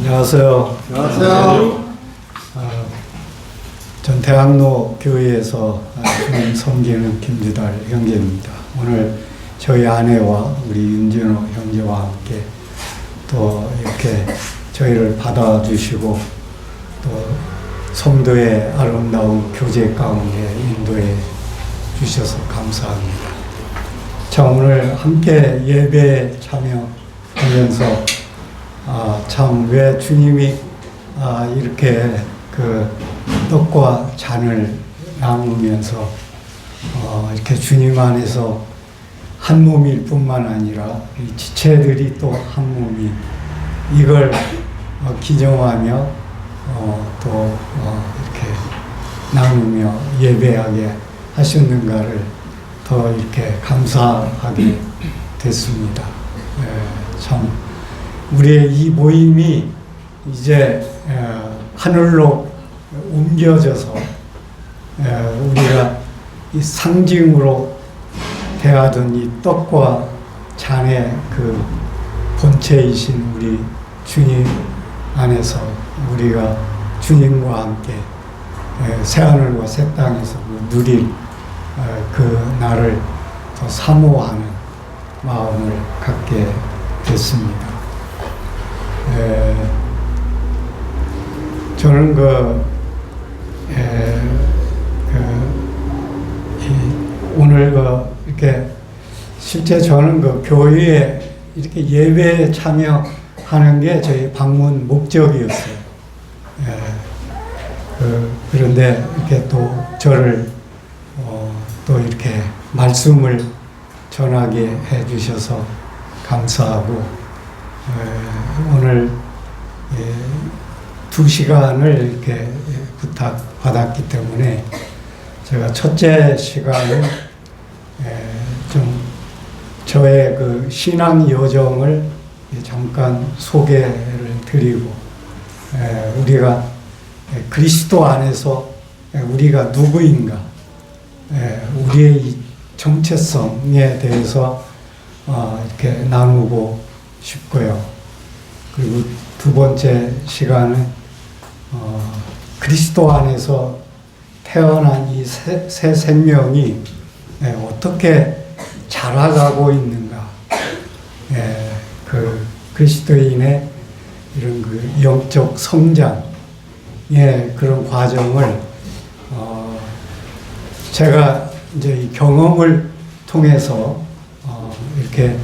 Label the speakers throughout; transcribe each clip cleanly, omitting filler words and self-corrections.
Speaker 1: 안녕하세요.
Speaker 2: 안녕하세요.
Speaker 1: 전 대학로 교회에서 주님 섬기는 김주달 형제입니다. 오늘 저희 아내와 우리 윤진호 형제와 함께 또 이렇게 저희를 받아주시고 또 성도의 아름다운 교제 가운데 인도해 주셔서 감사합니다. 자, 오늘 함께 예배에 참여하면서 참 왜 주님이 이렇게 그 떡과 잔을 나누면서 이렇게 주님 안에서 한 몸일 뿐만 아니라 이 지체들이 또 한 몸이 이걸 기념하며 또 이렇게 나누며 예배하게 하셨는가를 더 이렇게 감사하게 됐습니다. 참 우리의 이 모임이 이제 하늘로 옮겨져서 우리가 이 상징으로 대하던 이 떡과 잔의 그 본체이신 우리 주님 안에서 우리가 주님과 함께 새하늘과 새 땅에서 누릴 그 날을 더 사모하는 마음을 갖게 됐습니다. 저는 오늘 이렇게 실제 저는 교회에 이렇게 예배에 참여하는 게 저희 방문 목적이었어요. 그런데 이렇게 또 저를 또 이렇게 말씀을 전하게 해 주셔서 감사하고 오늘 2시간을 이렇게 부탁받았기 때문에 제가 첫째 시간은 좀 저의 그 신앙 여정을 잠깐 소개를 드리고 우리가 그리스도 안에서 우리가 누구인가 우리의 이 정체성에 대해서 이렇게 나누고 싶고요. 그리고 두 번째 시간은 그리스도 안에서 태어난 이 새 생명이 어떻게 자라가고 있는가, 그 그리스도인의 이런 그 영적 성장의 그런 과정을 제가 이제 이 경험을 통해서 이렇게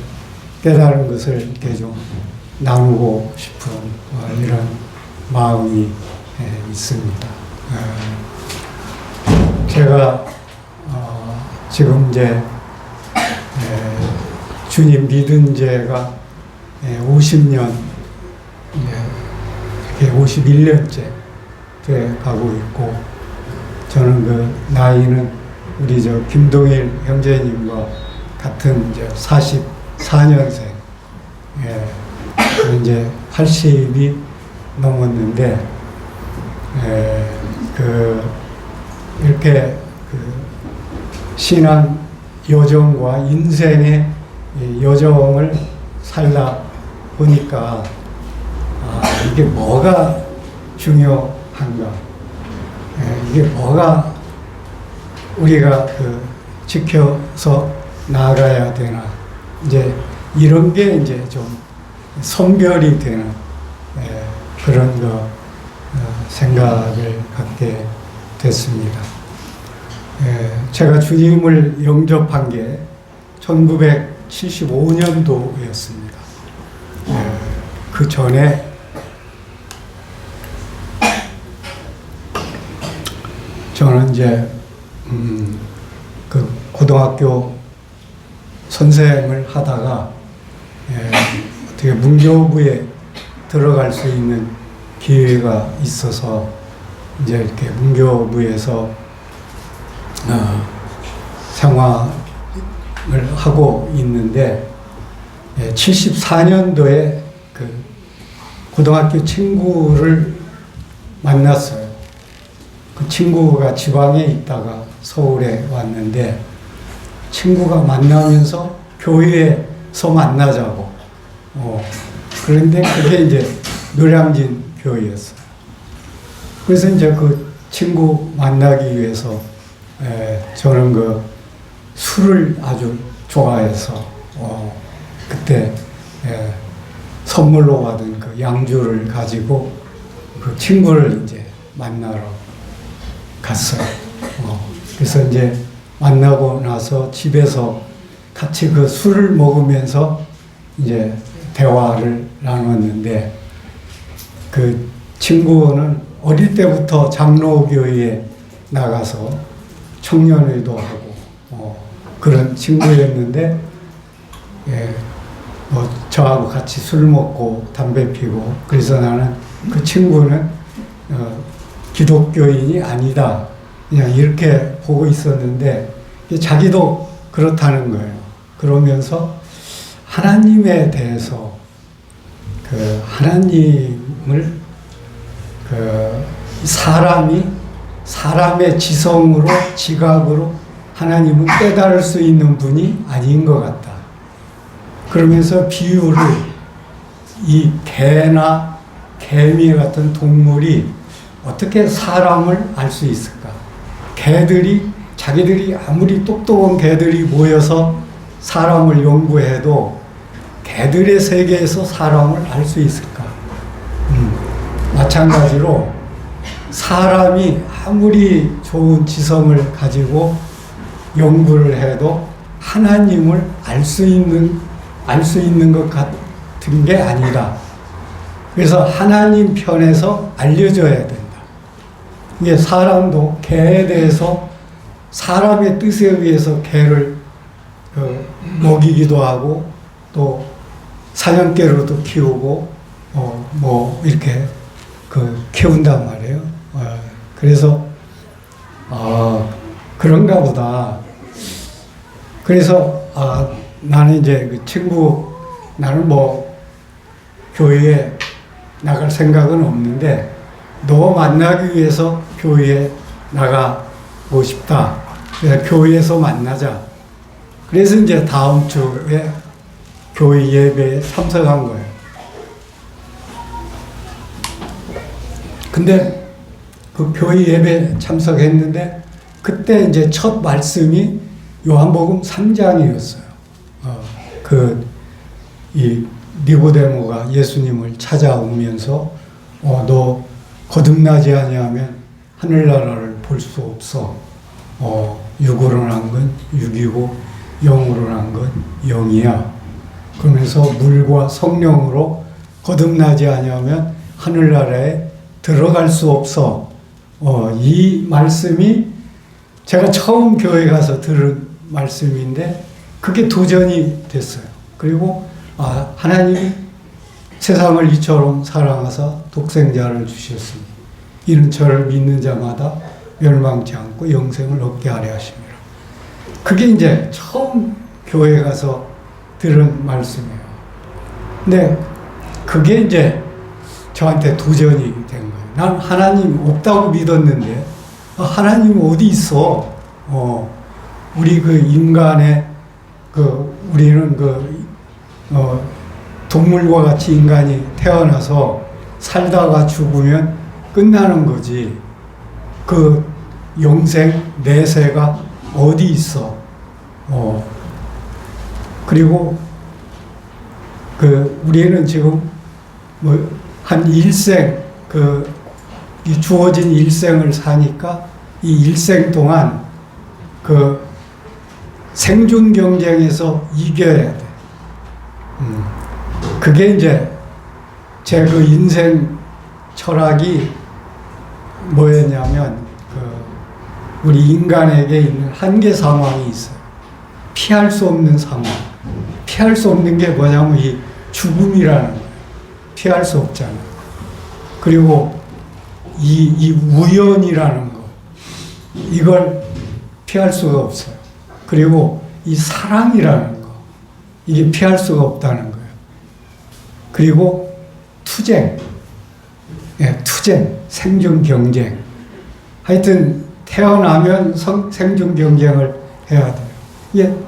Speaker 1: 깨달은 것을 이렇게 좀 나누고 싶은 이런 마음이 있습니다. 제가 지금 이제 주님 믿은 지가 50년, 이렇게 51년째 돼 가고 있고, 저는 그 나이는 우리 저 김동일 형제님과 같은 이제 44년생, 이제 80이 넘었는데, 이렇게 신앙 여정과 인생의 여정을 살다 보니까, 이게 뭐가 중요한가, 이게 뭐가 우리가 지켜서 나아가야 되나, 이제 이런 게 이제 좀 선별이 되는 그런 생각을 갖게 됐습니다. 제가 주님을 영접한 게 1975년도였습니다. 그 전에 저는 이제 그 고등학교 선생을 하다가 어떻게 문교부에 들어갈 수 있는 기회가 있어서 이제 이렇게 문교부에서 생활을 하고 있는데 74년도에 그 고등학교 친구를 만났어요. 그 친구가 지방에 있다가 서울에 왔는데 친구가 만나면서 교회에서 만나자고. 그런데 그게 이제 노량진 교회였어요. 그래서 이제 그 친구 만나기 위해서 저는 그 술을 아주 좋아해서 그때 선물로 받은 그 양주를 가지고 그 친구를 이제 만나러 갔어요. 그래서 이제 만나고 나서 집에서 같이 그 술을 먹으면서 이제 대화를 나눴는데, 그 친구는 어릴 때부터 장로교회에 나가서 청년회도 하고 그런 친구였는데, 저하고 같이 술 먹고 담배 피고, 그래서 나는 그 친구는 기독교인이 아니다, 그냥 이렇게 보고 있었는데, 자기도 그렇다는 거예요. 그러면서 하나님에 대해서, 그 하나님을 사람의 지성으로, 지각으로 하나님은 깨달을 수 있는 분이 아닌 것 같다. 그러면서 비유를, 이 개나 개미 같은 동물이 어떻게 사람을 알 수 있을까? 자기들이 아무리 똑똑한 개들이 모여서 사람을 연구해도 개들의 세계에서 사람을 알 수 있을까? 마찬가지로 사람이 아무리 좋은 지성을 가지고 연구를 해도 하나님을 알 수 있는 것 같은 게 아니다. 그래서 하나님 편에서 알려줘야 된다. 이게 사람도 개에 대해서 사람의 뜻에 의해서 개를 먹이기도 하고, 또 사냥개로도 키우고 이렇게 키운단 말이에요. 그래서 그런가 보다. 그래서 나는 이제 그 친구, 나는 교회에 나갈 생각은 없는데 너 만나기 위해서 교회에 나가고 싶다. 그래서 교회에서 만나자. 그래서 이제 다음 주에 교회 예배에 참석한 거예요. 근데 그 교회 예배에 참석했는데 그때 이제 첫 말씀이 요한복음 3장이었어요. 이 니고데모가 예수님을 찾아오면서 너 거듭나지 아니하면 하늘나라를 볼 수 없어. 육으로 난 건 육이고 영으로 난 건 영이야. 그러면서 물과 성령으로 거듭나지 아니하면 하늘나라에 들어갈 수 없어. 이 말씀이 제가 처음 교회 가서 들은 말씀인데 그게 도전이 됐어요. 그리고 하나님이 세상을 이처럼 사랑하사 독생자를 주셨으니 이는 저를 믿는 자마다 멸망치 않고 영생을 얻게 하려 하심이라. 그게 이제 처음 교회 가서 들은 말씀이에요. 근데 그게 이제 저한테 도전이 된 거예요. 난 하나님 없다고 믿었는데 하나님 어디 있어? 우리 그 인간의 우리는 동물과 같이 인간이 태어나서 살다가 죽으면 끝나는 거지. 그 영생, 내세가 어디 있어? 그리고 우리는 지금 한 일생, 이 주어진 일생을 사니까 이 일생 동안 생존 경쟁에서 이겨야 돼. 그게 이제 제 인생 철학이 뭐였냐면, 우리 인간에게 있는 한계 상황이 있어요. 피할 수 없는 상황. 피할 수 없는 게 뭐냐면 이 죽음이라는 거예요. 피할 수 없잖아. 그리고 이 우연이라는 거. 이걸 피할 수가 없어요. 그리고 이 사랑이라는 거. 이게 피할 수가 없다는 거예요. 그리고 투쟁. 투쟁. 생존 경쟁. 하여튼 태어나면 생존 경쟁을 해야 돼요.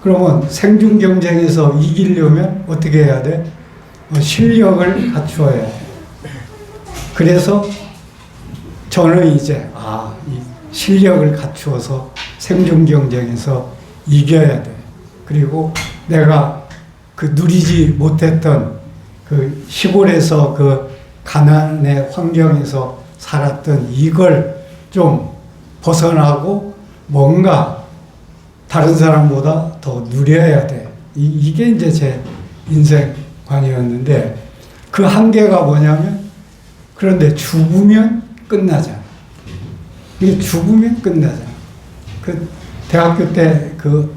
Speaker 1: 그러면 생존 경쟁에서 이기려면 어떻게 해야 돼? 실력을 갖추어야 돼. 그래서 저는 이제 이 실력을 갖추어서 생존 경쟁에서 이겨야 돼. 그리고 내가 그 누리지 못했던 그 시골에서 그 가난의 환경에서 살았던 이걸 좀 벗어나고 뭔가 다른 사람보다 더 누려야 돼. 이게 이제 제 인생관이었는데 그 한계가 뭐냐면 그런데 죽으면 끝나잖아. 이게 죽으면 끝나잖아. 그 대학교 때 그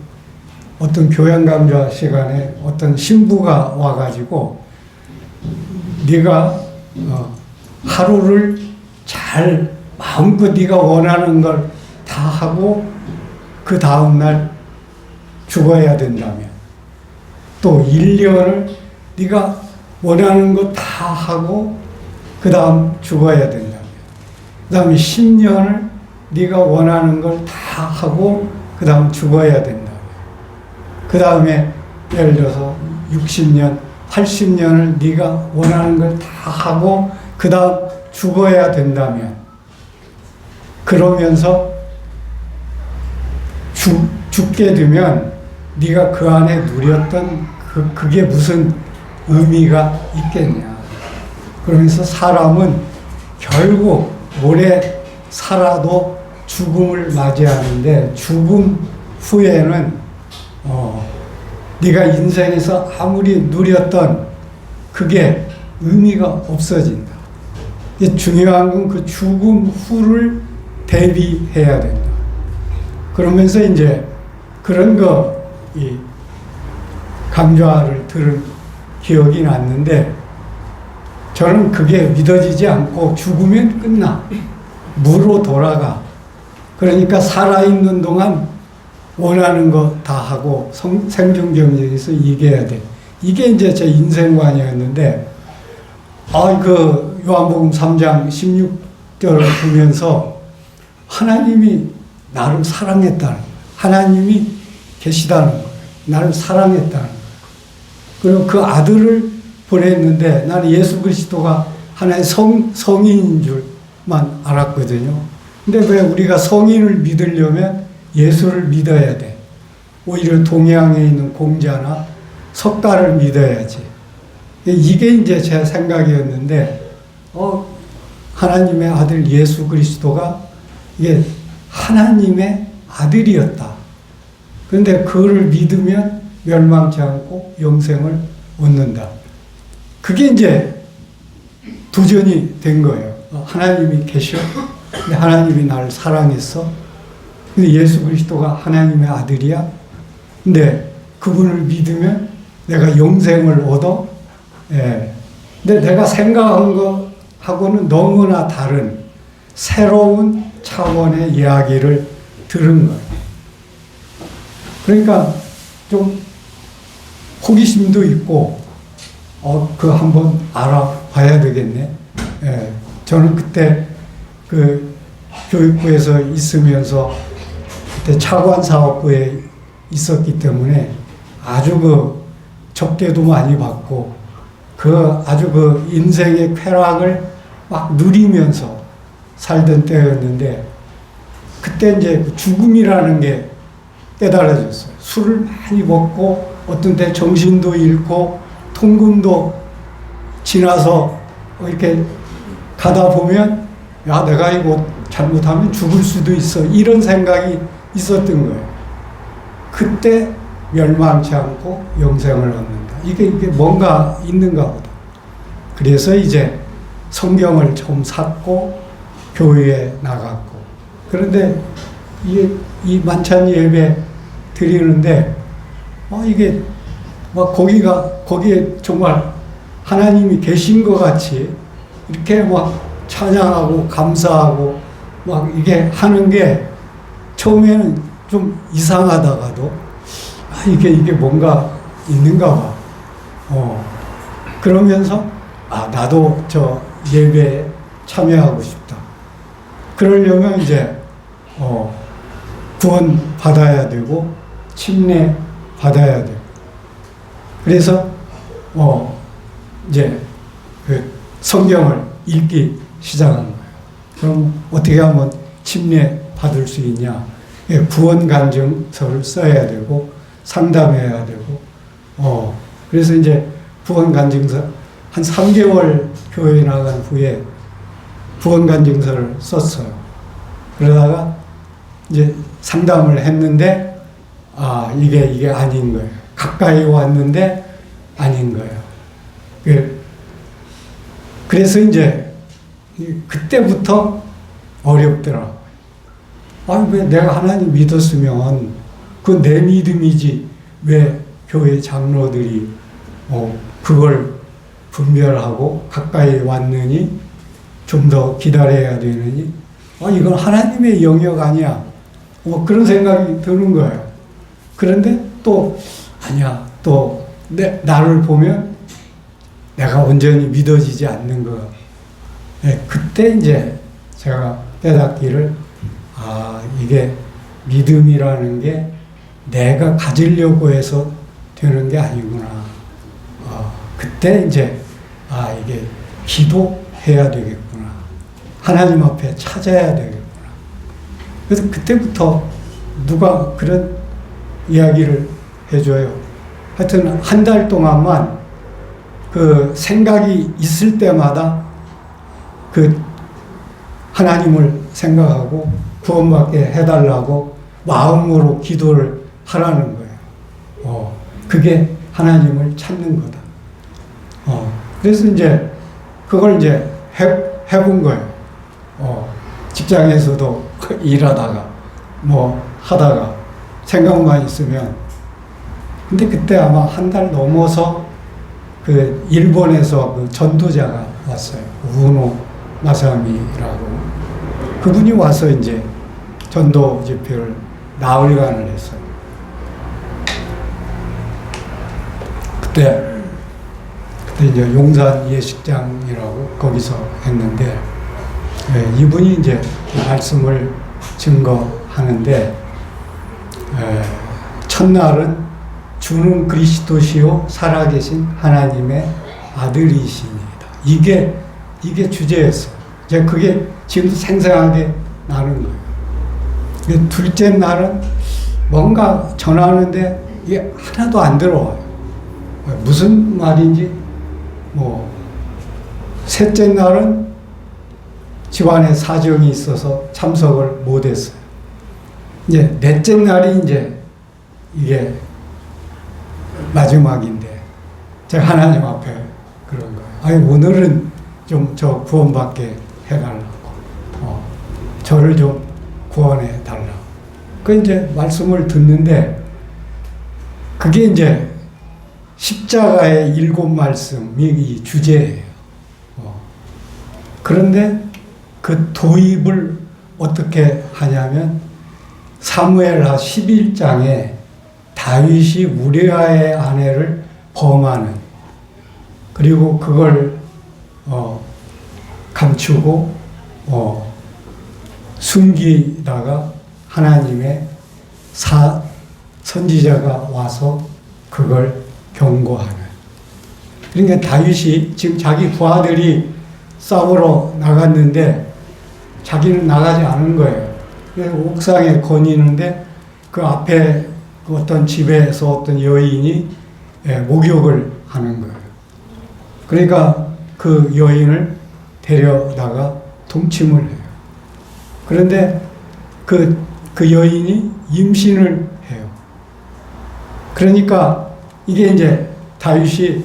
Speaker 1: 어떤 교양 강좌 시간에 어떤 신부가 와가지고 네가 하루를 잘 마음껏 네가 원하는 걸 다 하고 그 다음날 죽어야 된다면 또 1년을 네가 원하는 거 다 하고 그 다음 죽어야 된다면 그 다음에 10년을 네가 원하는 걸 다 하고 그 다음 죽어야 된다면 그 다음에 예를 들어서 60년, 80년을 네가 원하는 걸 다 하고 그 다음 죽어야 된다면 그러면서 죽게 되면 네가 그 안에 누렸던 그게 무슨 의미가 있겠냐. 그러면서 사람은 결국 오래 살아도 죽음을 맞이하는데 죽음 후에는 네가 인생에서 아무리 누렸던 그게 의미가 없어진다. 중요한 건 그 죽음 후를 대비해야 된다. 그러면서 이제 그런 이 강좌를 들은 기억이 났는데 저는 그게 믿어지지 않고 죽으면 끝나. 무로 돌아가. 그러니까 살아있는 동안 원하는 거 다 하고 생존 경쟁에서 이겨야 돼. 이게 이제 제 인생관이었는데 그 요한복음 3장 16절을 보면서 하나님이 나를 사랑했다는 거예요. 하나님이 계시다는 거예요. 나를 사랑했다는 거예요. 그리고 그 아들을 보냈는데 나는 예수 그리스도가 하나의 성인인 줄만 알았거든요. 근데 왜 우리가 성인을 믿으려면 예수를 믿어야 돼. 오히려 동양에 있는 공자나 석가를 믿어야지. 이게 이제 제 생각이었는데 하나님의 아들 예수 그리스도가 이게 하나님의 아들이었다. 그런데 그를 믿으면 멸망치 않고 영생을 얻는다. 그게 이제 도전이 된 거예요. 하나님이 계셔. 근데 하나님이 나를 사랑했어. 근데 예수 그리스도가 하나님의 아들이야. 근데 그분을 믿으면 내가 영생을 얻어. 예. 근데 내가 생각한 거하고는 너무나 다른 새로운 차원의 이야기를 들은 거예요. 그러니까 좀 호기심도 있고, 그 한번 알아봐야 되겠네. 예. 저는 그때 그 교육부에서 있으면서 그때 차관사업부에 있었기 때문에 아주 그 접대도 많이 받고 아주 그 인생의 쾌락을 막 누리면서 살던 때였는데 그때 이제 그 죽음이라는 게 깨달아졌어요. 술을 많이 먹고 어떤 때 정신도 잃고 통금도 지나서 이렇게 가다 보면 내가 이거 잘못하면 죽을 수도 있어. 이런 생각이 있었던 거예요. 그때 멸망치 않고 영생을 얻는다. 이게 뭔가 있는가 보다. 그래서 이제 성경을 좀 샀고 교회에 나갔고. 그런데 이 만찬 예배 드리는데 이게 막 거기에 정말 하나님이 계신 것 같이 이렇게 막 찬양하고 감사하고 막 이게 하는 게 처음에는 좀 이상하다가도 이게 뭔가 있는가 봐. 그러면서 나도 저 예배에 참여하고 싶다. 그러려면 이제 구원 받아야 되고 침례 받아야 되고 그래서 이제 그 성경을 읽기 시작한 거예요. 그럼 어떻게 하면 침례 받을 수 있냐? 예, 구원간증서를 써야 되고 상담해야 되고 그래서 이제 구원간증서 한 3개월 교회 나간 후에 구원간증서를 썼어요. 그러다가 이제 상담을 했는데 이게 아닌 거예요. 가까이 왔는데 아닌 거예요. 그래서 이제 그때부터 어렵더라고요. 왜 내가 하나님 믿었으면 그건 내 믿음이지 왜 교회 장로들이 그걸 분별하고 가까이 왔느니 좀 더 기다려야 되느니 이건 하나님의 영역 아니야. 그런 생각이 드는 거예요. 그런데 또 아니야. 또 나를 보면 내가 온전히 믿어지지 않는 거. 그때 이제 제가 깨닫기를 이게 믿음이라는 게 내가 가지려고 해서 되는 게 아니구나. 그때 이제 이게 기도해야 되겠구나. 하나님 앞에 찾아야 되겠구나. 그래서 그때부터 누가 그런 이야기를 해줘요. 하여튼 한 달 동안만 그 생각이 있을 때마다 그 하나님을 생각하고 구원받게 해달라고 마음으로 기도를 하라는 거예요. 그게 하나님을 찾는 거다. 그래서 이제 그걸 이제 해본 거예요. 직장에서도 일하다가 하다가 생각만 있으면. 근데 그때 아마 한 달 넘어서 그 일본에서 그 전도자가 왔어요. 우노 마사미라고. 그분이 와서 이제 전도 집회를 나흘간을 했어요. 그때 이제 용산 예식장이라고 거기서 했는데, 이분이 이제 말씀을 증거하는데, 첫날은 주는 그리스도시요 살아계신 하나님의 아들이십니다. 이게 주제였어요. 이제 그게 지금도 생생하게 나는 거예요. 둘째 날은 뭔가 전하는데 이게 하나도 안 들어와요. 무슨 말인지. 셋째 날은 집안에 사정이 있어서 참석을 못했어요. 이제 넷째 날이 이제 이게 마지막인데 제가 하나님 앞에 그런 거예요. 오늘은 좀 저 구원받게 해달라고. 저를 좀 구원해 달라고. 그 이제 말씀을 듣는데 그게 이제 십자가의 7말씀이 이 주제예요. 그런데 그 도입을 어떻게 하냐면 사무엘하 11장에 다윗이 우리아의 아내를 범하는, 그리고 그걸 감추고 숨기다가 하나님의 선지자가 와서 그걸 경고하는. 그러니까 다윗이 지금 자기 부하들이 싸우러 나갔는데 자기는 나가지 않은 거예요. 그래서 옥상에 거니는데 그 앞에 어떤 집에서 어떤 여인이 목욕을 하는 거예요. 그러니까 그 여인을 데려다가 동침을 해요. 그런데 그 여인이 임신을 해요. 그러니까 이게 이제 다윗이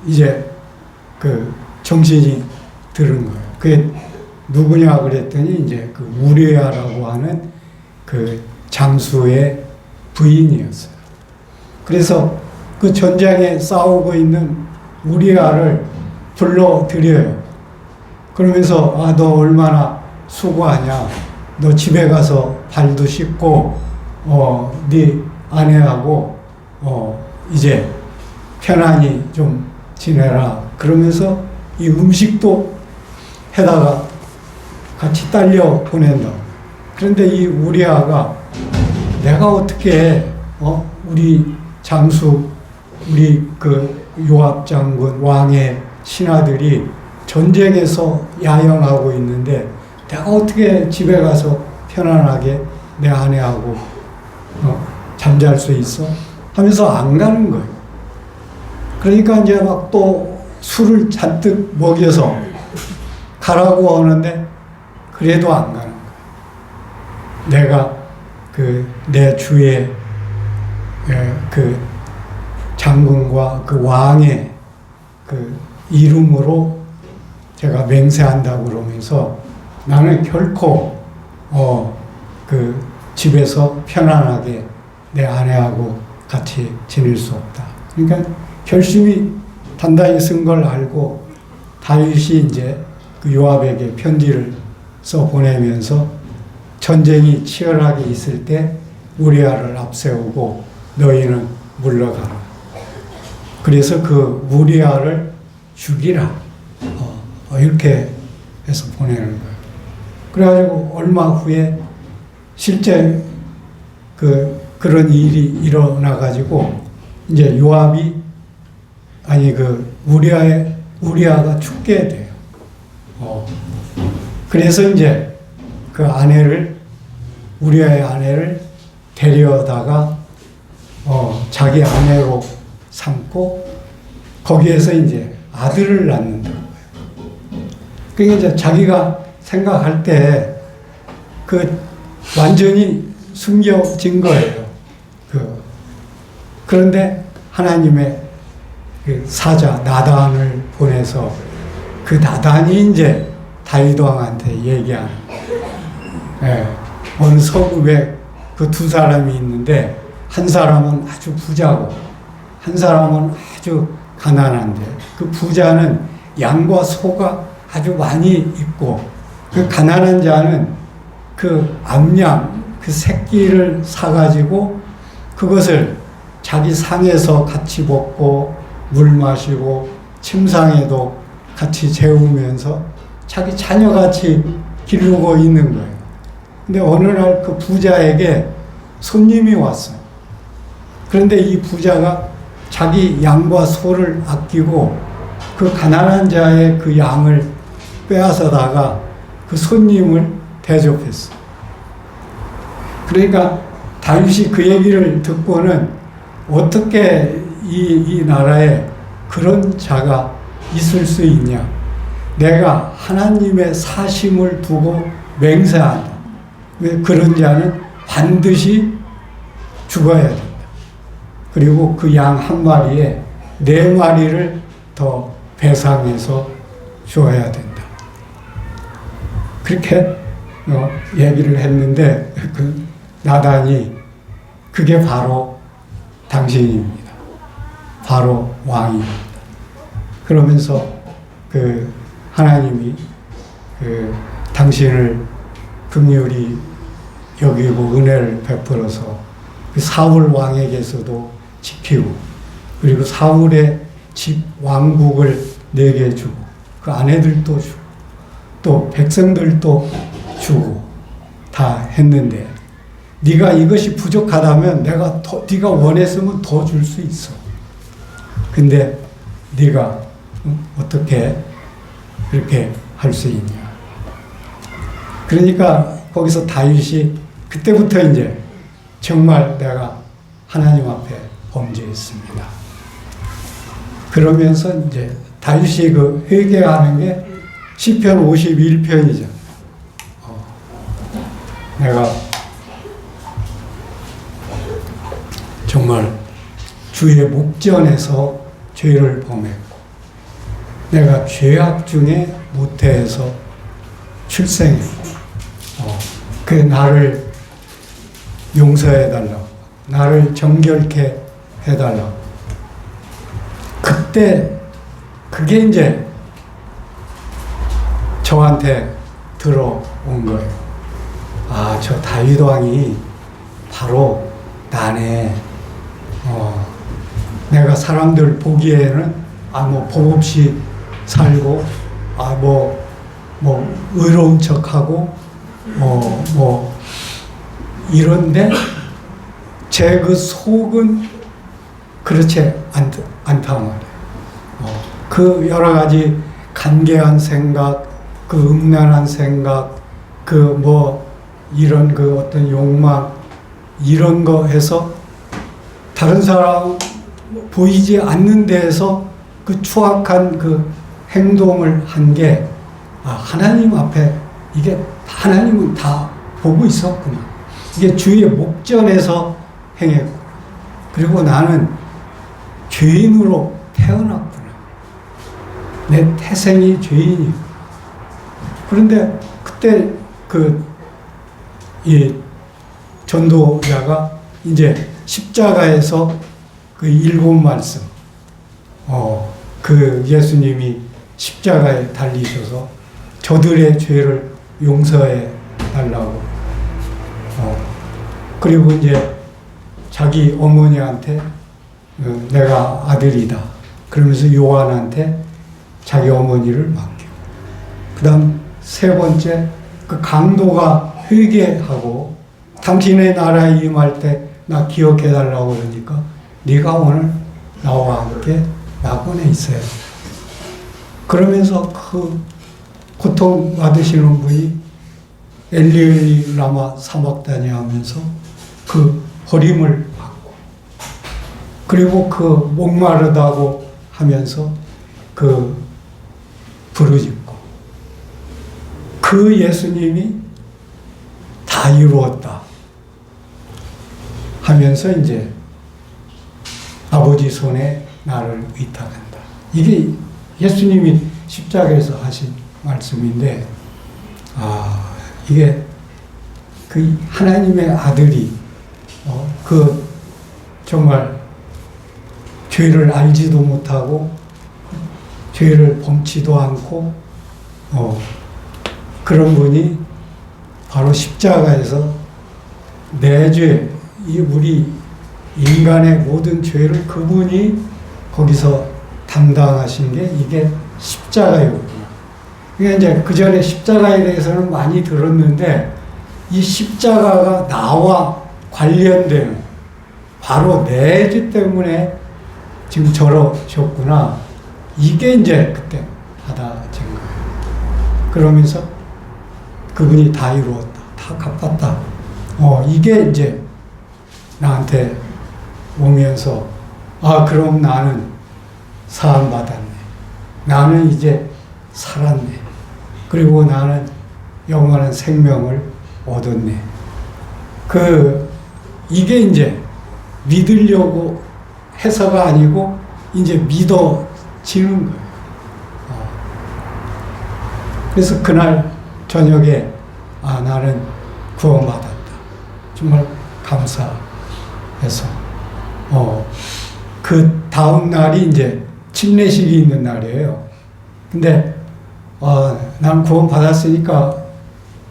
Speaker 1: 이제 그 정신이 들은 거예요. 그게 누구냐 그랬더니 이제 그 우리아라고 하는 그 장수의 부인이었어요. 그래서 그 전장에 싸우고 있는 우리아를 불러들여요. 그러면서 너 얼마나 수고하냐. 너 집에 가서 발도 씻고 네 아내하고 이제 편안히 좀 지내라. 그러면서 이 음식도 해다가 같이 딸려 보낸다. 그런데 이 우리아가 내가 어떻게 우리 장수, 우리 그 요압 장군 왕의 신하들이 전쟁에서 야영하고 있는데 내가 어떻게 집에 가서 편안하게 내 아내하고 잠잘 수 있어? 하면서 안 가는 거예요. 그러니까 이제 막 또 술을 잔뜩 먹여서 가라고 하는데 그래도 안 가는 거예요. 내가 내 주의 그 장군과 그 왕의 그 이름으로 제가 맹세한다고 그러면서 나는 결코 그 집에서 편안하게 내 아내하고 같이 지낼 수 없다. 그러니까 결심이 단단히 쓴 걸 알고 다윗이 이제 그 요압에게 편지를 써 보내면서 전쟁이 치열하게 있을 때 우리아를 앞세우고 너희는 물러가라. 그래서 그 우리아를 죽이라. 이렇게 해서 보내는 거예요. 그래가지고 얼마 후에 실제 그런 일이 일어나가지고 이제 요압이 우리아가 죽게 돼요. 그래서 이제 그 우리아의 아내를 데려다가 자기 아내로 삼고 거기에서 이제 아들을 낳는다는 거예요. 그러니까 이제 자기가 생각할 때 완전히 숨겨진 거예요. 그런데 하나님의 그 사자 나단을 보내서 그 나단이 이제 다윗 왕한테 얘기하는 거예요. 어느 서국에 그 두 사람이 있는데 한 사람은 아주 부자고 한 사람은 아주 가난한데 그 부자는 양과 소가 아주 많이 있고 그 가난한 자는 그 암양 그 새끼를 사가지고 그것을 자기 상에서 같이 먹고 물 마시고 침상에도 같이 재우면서 자기 자녀같이 기르고 있는 거예요. 근데 어느 날 그 부자에게 손님이 왔어요. 그런데 이 부자가 자기 양과 소를 아끼고 그 가난한 자의 그 양을 빼앗아다가 그 손님을 대접했어요. 그러니까 다윗이 그 얘기를 듣고는 어떻게 이 나라에 그런 자가 있을 수 있냐. 내가 하나님의 사심을 두고 맹세한다. 왜 그런 자는 반드시 죽어야 된다. 그리고 그 양 한 마리에 4마리를 더 배상해서 주어야 된다. 그렇게 얘기를 했는데 그 나단이 그게 바로 당신입니다. 바로 왕입니다. 그러면서 그 하나님이 당신을 긍휼히 여기고 은혜를 베풀어서 그 사울 왕에게서도 지키고 그리고 사울의 집 왕국을 내게 주고 그 아내들도 주고 또 백성들도 주고 다 했는데 네가 이것이 부족하다면 네가 원했으면 더 줄 수 있어. 근데 네가 어떻게 그렇게 할 수 있냐. 그러니까 거기서 다윗이 그때부터 이제 정말 내가 하나님 앞에 범죄했습니다. 그러면서 이제 다윗이 그 회개하는 게 시편 51편이죠. 내가 정말 주의 목전에서 죄를 범했고 내가 죄악 중에 모태에서 출생했고 그 나를 용서해달라고 나를 정결케 해달라고 그때 그게 이제 저한테 들어온 거예요. 아, 저 다윗 왕이 바로 나네. 내가 사람들 보기에는 뭐 법 없이 살고 뭐 의로운 척하고 이런데 제 그 속은 그렇지 않단 말이에요. 그 여러 가지 간계한 생각, 그 음란한 생각, 그 뭐 이런 그 어떤 욕망 이런 거 해서 다른 사람 보이지 않는 데에서 그 추악한 그 행동을 한 게 하나님 앞에 이게 하나님은 다 보고 있었구나. 이게 주의 목전에서 행했구나. 그리고 나는 죄인으로 태어났구나. 내 태생이 죄인이야. 그런데 그때 이 전도자가 이제 십자가에서 그 7말씀, 그 예수님이 십자가에 달리셔서 저들의 죄를 용서해 달라고, 그리고 이제 자기 어머니한테 내가 아들이다. 그러면서 요한한테 자기 어머니를 맡기고, 그 다음 세 번째, 그 강도가 회개하고 당신의 나라에 임할 때 나 기억해 달라고 그러니까 네가 오늘 나와 함께 낙원에 있어야 돼. 그러면서 그 고통 받으시는 분이 엘리 엘리 라마 사박다니 하면서 그 버림을 받고, 그리고 그 목마르다고 하면서 그 부르짖고, 그 예수님이 다 이루었다 하면서 이제 아버지 손에 나를 의탁한다. 이게 예수님이 십자가에서 하신 말씀인데, 이게 그 하나님의 아들이 그 정말 죄를 알지도 못하고 죄를 범치도 않고 그런 분이 바로 십자가에서 내 죄, 이 우리 인간의 모든 죄를 그분이 거기서 담당하신 게 이게 십자가였구나. 그러니까 이제 그 전에 십자가에 대해서는 많이 들었는데 이 십자가가 나와 관련된 바로 내 죄 때문에 지금 저러셨구나. 이게 이제 그때 받아진 거예요. 그러면서 그분이 다 이루었다. 다 갚았다. 이게 이제 나한테 오면서 그럼 나는 사함 받았네. 나는 이제 살았네. 그리고 나는 영원한 생명을 얻었네. 이게 이제 믿으려고 해서가 아니고 이제 믿어지는 거예요. 그래서 그날 저녁에 나는 구원받았다. 정말 감사해서 그 다음 날이 이제 침례식이 있는 날이에요. 근데 난 구원 받았으니까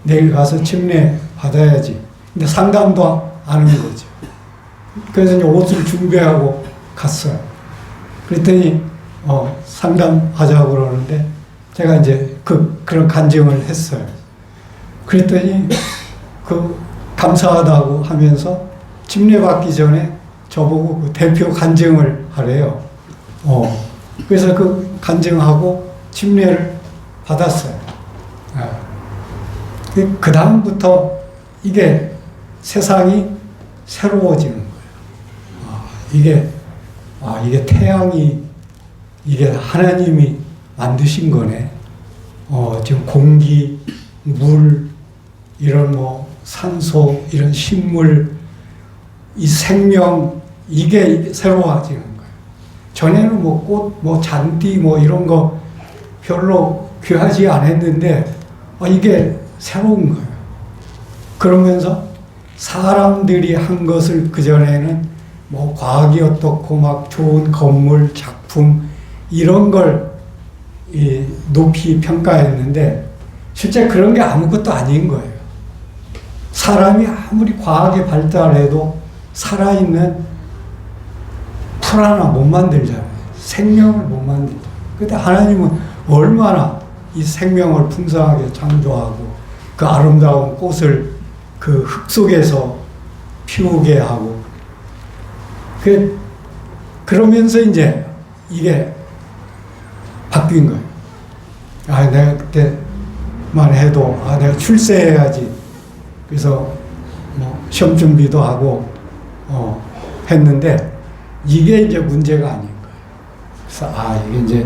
Speaker 1: 내일 가서 침례 받아야지. 근데 상담도 안 하는 거죠. 그래서 이제 옷을 준비하고 갔어요. 그랬더니 상담하자고 그러는데 제가 이제 그런 간증을 했어요. 그랬더니 감사하다고 하면서 침례 받기 전에 저보고 그 대표 간증을 하래요. 그래서 그 간증하고 침례를 받았어요. 그 다음부터 이게 세상이 새로워지는 거예요. 이게 태양이 이게 하나님이 만드신 거네. 지금 공기, 물, 이런 산소, 이런 식물, 이 생명, 이게 새로워지는 거예요. 전에는 꽃, 잔디, 이런 거 별로 귀하지 않았는데, 이게 새로운 거예요. 그러면서 사람들이 한 것을 그전에는 과학이 어떻고 좋은 건물, 작품, 이런 걸 높이 평가했는데, 실제 그런 게 아무것도 아닌 거예요. 사람이 아무리 과학이 발달해도 살아있는 풀 하나 못 만들잖아요. 생명을 못 만들죠. 근데 하나님은 얼마나 이 생명을 풍성하게 창조하고 그 아름다운 꽃을 그 흙 속에서 피우게 하고 그러면서 이제 이게 바뀐 거예요. 아, 내가 그때만 해도, 아, 내가 출세해야지. 그래서 뭐 시험 준비도 하고, 했는데, 이게 이제 문제가 아닌 거예요. 그래서, 아, 이게 이제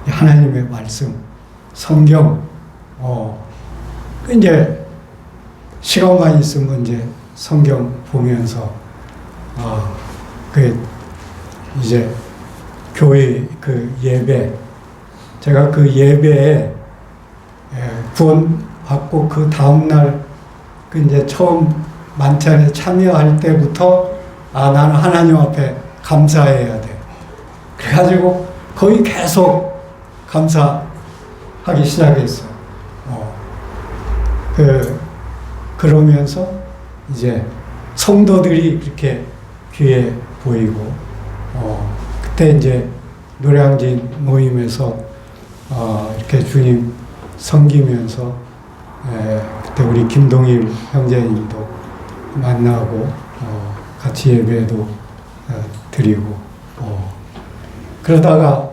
Speaker 1: 하나님의 말씀, 성경, 이제 시간만 있으면 이제 성경 보면서, 그 이제 교회 그 예배, 제가 그 예배에 구원 받고 그 다음날 그 이제 처음 만찬에 참여할 때부터 아, 나는 하나님 앞에 감사해야 돼. 그래가지고 거의 계속 감사하기 시작했어요. 그러면서 이제 성도들이 그렇게 귀에 보이고, 그때 이제 노량진 모임에서 이렇게 주님 섬기면서 그때 우리 김동일 형제님도 만나고 같이 예배도 드리고 그러다가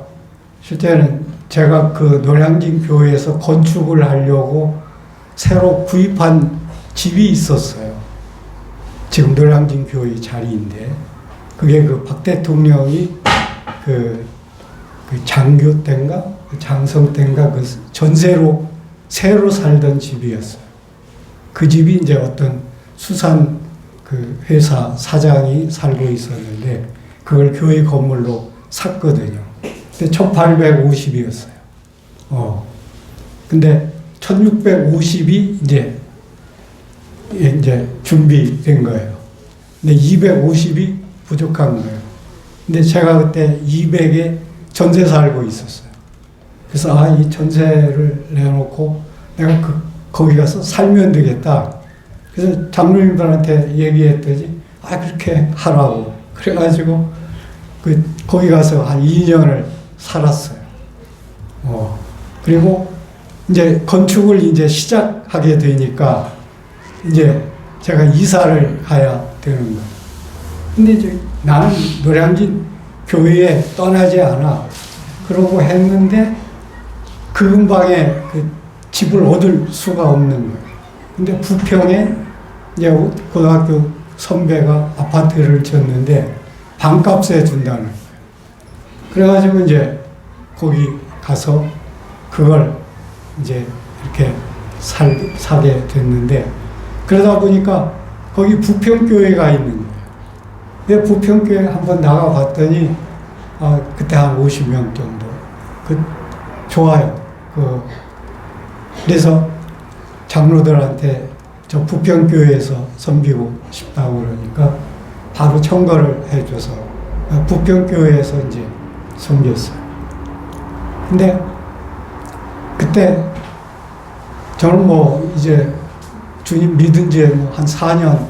Speaker 1: 실제는 제가 그 노량진 교회에서 건축을 하려고 새로 구입한 집이 있었어요. 지금 노량진 교회 자리인데 그게 그 박 대통령이 그 장교 때인가 장성 때인가 그 전세로 새로 살던 집이었어요. 그 집이 이제 어떤 수산 그 회사 사장이 살고 있었는데 그걸 교회 건물로 샀거든요. 근데 1850이었어요. 근데 1650이 이제 준비된 거예요. 근데 250이 부족한 거예요. 근데 제가 그때 200에 전세 살고 있었어요. 그래서 아, 이 전세를 내놓고 내가 거기 가서 살면 되겠다. 그래서 장로님들한테 얘기했더니 아, 그렇게 하라고. 그래가지고 거기 가서 한 2년을 살았어요. 그리고 이제 건축을 이제 시작하게 되니까 이제 제가 이사를 가야 되는 거예요. 근데 이제 나는 노량진 교회에 떠나지 않아. 그러고 했는데 그 근방에 그 집을 얻을 수가 없는 거예요. 근데 부평에 이제 고등학교 선배가 아파트를 졌는데 반값에 준다는 거예요. 그래가지고 이제 거기 가서 그걸 이제 이렇게 사게 됐는데 그러다 보니까 거기 부평교회가 있는 거예요. 근데 부평교회 한번 나가봤더니 그때 한 50명 정도. 좋아요. 그래서 장로들한테 저 부평교회에서 섬기고 싶다고 그러니까 바로 청거를 해줘서 부평교회에서 이제 섬겼어요. 근데 그때 저는 뭐 이제 주님 믿은 지 한 4년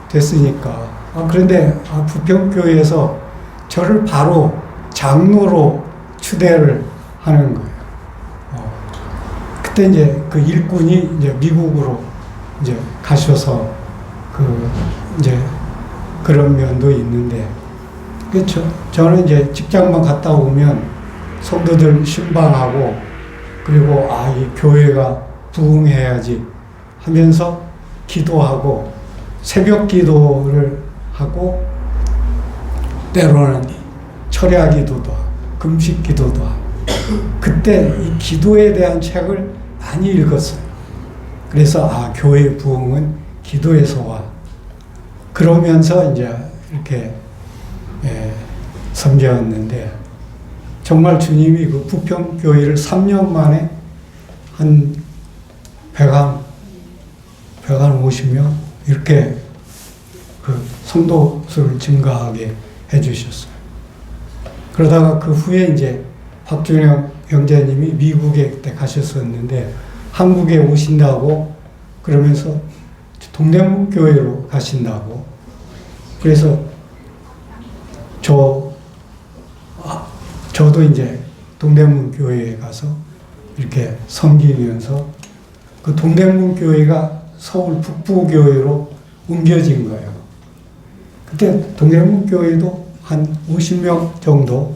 Speaker 1: 됐으니까 그런데 부평교회에서 저를 바로 장로로 추대를 하는 거예요. 그때 이제 그 일꾼이 이제 미국으로 이제 가셔서 이제 그런 면도 있는데 저는 이제 직장만 갔다 오면 성도들 신방하고 그리고 이 교회가 부흥해야지 하면서 기도하고 새벽 기도를 하고 때로는 철야 기도도 하고 금식 기도도 하고 그때 이 기도에 대한 책을 많이 읽었어요. 그래서 교회 부흥은 기도에서 와. 그러면서 이제 이렇게 섬겼는데 정말 주님이 그 부평교회를 3년 만에 한 150명 이렇게 그 성도 수를 증가하게 해주셨어요. 그러다가 그 후에 이제 박준영 형제님이 미국에 그때 가셨었는데 한국에 오신다고 그러면서 동대문 교회로 가신다고 그래서 저도 이제 동대문 교회에 가서 이렇게 섬기면서 그 동대문 교회가 서울 북부교회로 옮겨진 거예요. 그때 동대문 교회도 한 50명 정도.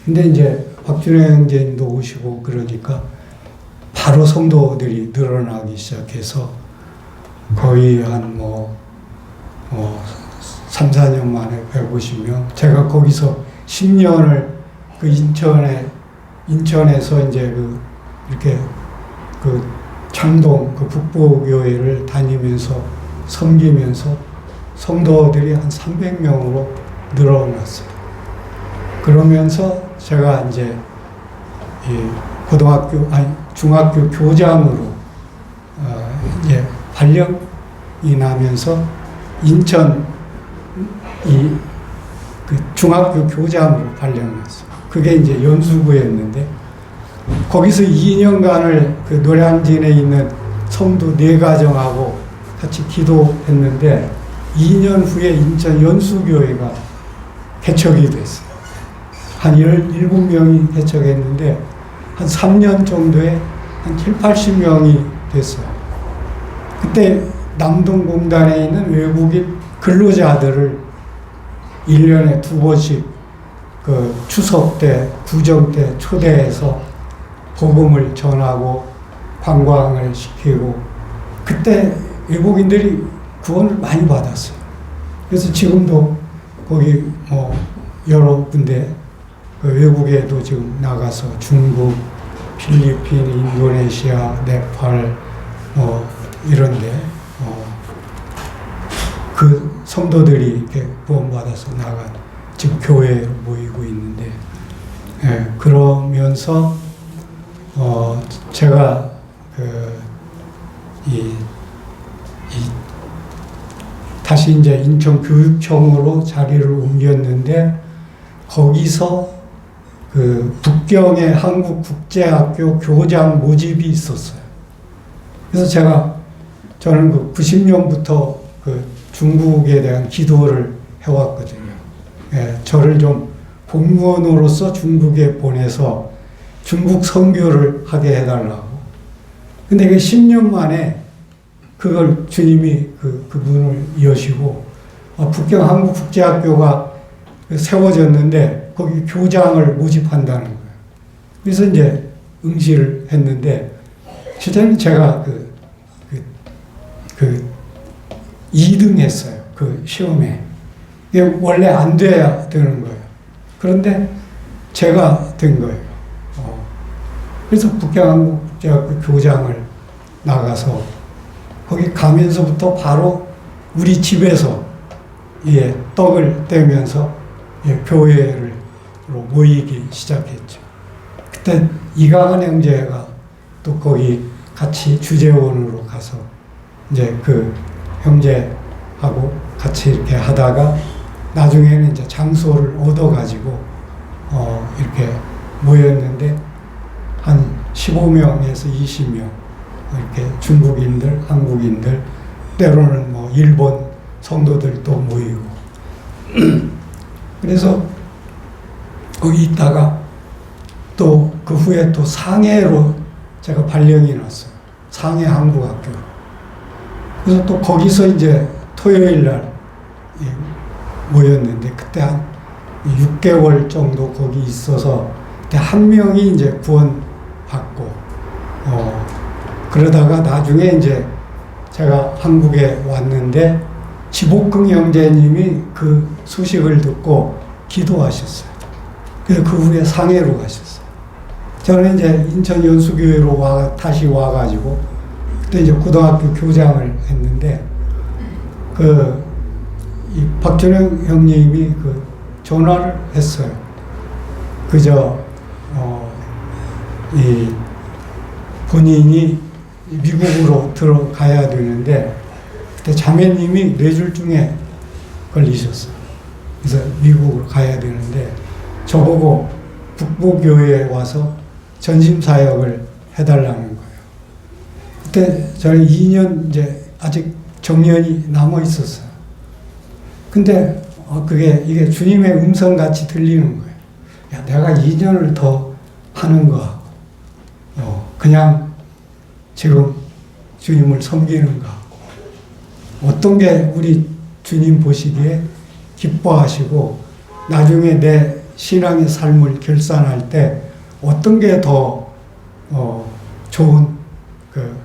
Speaker 1: 근데 이제 박준혜 형제님도 오시고 그러니까 바로 성도들이 늘어나기 시작해서 거의 한 3, 4년 만에 150명. 제가 거기서 10년을 그 인천에서 이제 이렇게 창동 북부교회를 다니면서 섬기면서 성도들이 한 300명으로 늘어났어요. 그러면서 제가 이제 중학교 교장으로 이제 발령이 나면서 인천 중학교 교장으로 발령났어요. 그게 이제 연수구였는데 거기서 2년간을 노량진에 있는 성도 4가정하고 같이 기도했는데 2년 후에 인천 연수교회가 개척이 됐어요. 한 17명이 개척했는데 한 3년 정도에 한 7, 80명이 됐어요. 그때 남동공단에 있는 외국인 근로자들을 1년에 2번씩 추석 때, 구정 때 초대해서 복음을 전하고 관광을 시키고 그때 외국인들이 구원을 많이 받았어요. 그래서 지금도 거기 여러 군데 외국에도 지금 나가서 중국, 필리핀, 인도네시아, 네팔 이런데 그 성도들이 이렇게 구원받아서 나간 지금 교회에 모이고 있는데 그러면서 제가 다시 이제 인천교육청으로 자리를 옮겼는데 거기서 북경의 한국국제학교 교장 모집이 있었어요. 그래서 저는 90년부터 중국에 대한 기도를 해왔거든요. 저를 좀 공무원으로서 중국에 보내서 중국 선교를 하게 해달라고. 근데 그 10년 만에 그걸 주님이 그 문을 여시고 북경 한국국제학교가 세워졌는데 거기 교장을 모집한다는 거예요. 그래서 이제 응시를 했는데 실제는 제가 2등 했어요. 그 시험에. 이게 원래 안 돼야 되는 거예요. 그런데 제가 된 거예요. 그래서 북경한국제학교 교장을 나가서 거기 가면서부터 바로 우리 집에서 떡을 떼면서 교회로 모이기 시작했죠. 그때 이강한 형제가 또 거기 같이 주재원으로 가서 이제 그 형제하고 같이 이렇게 하다가 나중에는 이제 장소를 얻어가지고 이렇게 모였는데 한 15명에서 20명 이렇게 중국인들, 한국인들, 때로는 일본 성도들도 모이고 그래서 거기 있다가 또 그 후에 또 상해로 제가 발령이 났어요. 상해 한국학교로. 그래서 또 거기서 이제 토요일 날 모였는데 그때 한 6개월 정도 거기 있어서 그때 한 명이 이제 구원받고 그러다가 나중에 이제 제가 한국에 왔는데 지복흥 형제님이 그 소식을 듣고 기도하셨어요. 그래서 그 후에 상해로 가셨어요. 저는 이제 인천 연수교회로 다시 와가지고 그때 이제 고등학교 교장을 했는데 이 박준영 형님이 전화를 했어요. 이 본인이 미국으로 들어가야 되는데 그때 자매님이 뇌졸중에 걸리셨어요. 그래서 미국으로 가야 되는데 저보고 북부교회에 와서 전심사역을 해달라는 거예요. 그때 저는 2년 이제 아직 정년이 남아 있었어요. 근데 이게 주님의 음성 같이 들리는 거예요. 야, 내가 2년을 더 하는 거하고 그냥 지금 주님을 섬기는 거하고 어떤 게 우리 주님 보시기에 기뻐하시고 나중에 내 신앙의 삶을 결산할 때 어떤 게 더 좋은 그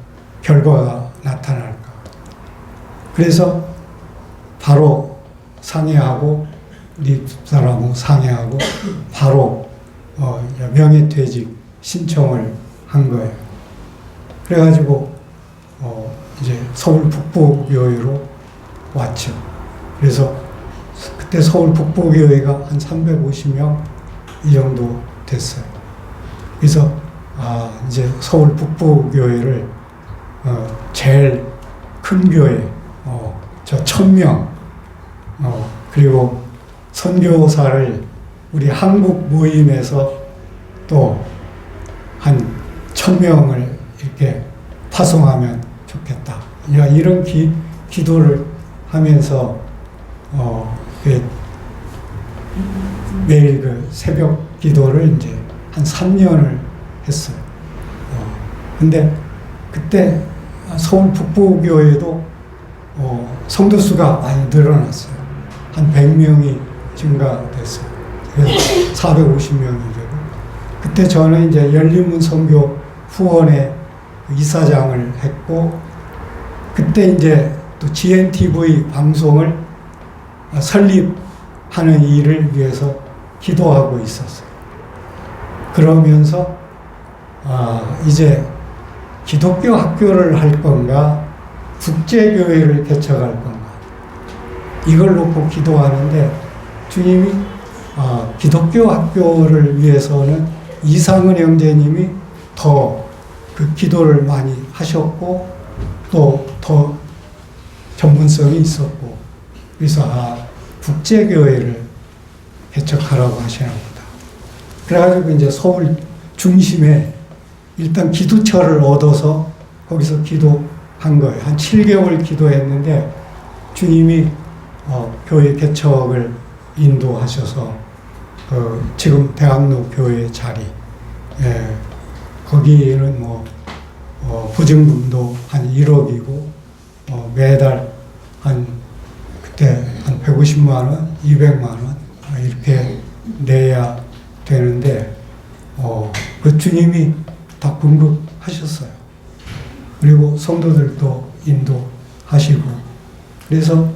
Speaker 1: 결과가 나타날까. 그래서 바로 상의하고 우리 집사람하고 상의하고 바로 명예퇴직 신청을 한 거예요. 그래가지고 이제 서울 북부교회로 왔죠. 그래서 그때 서울 북부교회가 한 350명 이 정도 됐어요. 그래서 이제 서울 북부교회를 제일 큰 교회 저 1000명 그리고 선교사를 우리 한국 모임에서 또 한 1000명을 이렇게 파송하면 좋겠다. 이런 기도를 하면서 매일 그 새벽 기도를 이제 한 3년을 했어요. 근데 그때 서울 북부교회도 성도수가 많이 늘어났어요. 한 100명이 증가됐어요. 그래서 450명이 되고, 그때 저는 이제 열린문 선교 후원회 이사장을 했고, 그때 이제 또 GNTV 방송을 설립하는 일을 위해서 기도하고 있었어요. 그러면서 이제 기독교 학교를 할 건가, 국제교회를 개척할 건가, 이걸 놓고 기도하는데 주님이 기독교 학교를 위해서는 이상은 형제님이 더 그 기도를 많이 하셨고 또 더 전문성이 있었고, 그래서 국제교회를 개척하라고 하시나 보다. 그래가지고 이제 서울 중심에 일단 기도처를 얻어서 거기서 기도한 거예요. 한 7개월 기도했는데 주님이 교회 개척을 인도하셔서 지금 대학로 교회 자리, 거기는 보증금도 한 1억이고 매달 그때 한 150만 원, 200만 원 이렇게 내야 되는데 그 주님이 다 공급하셨어요. 그리고 성도들도 인도하시고, 그래서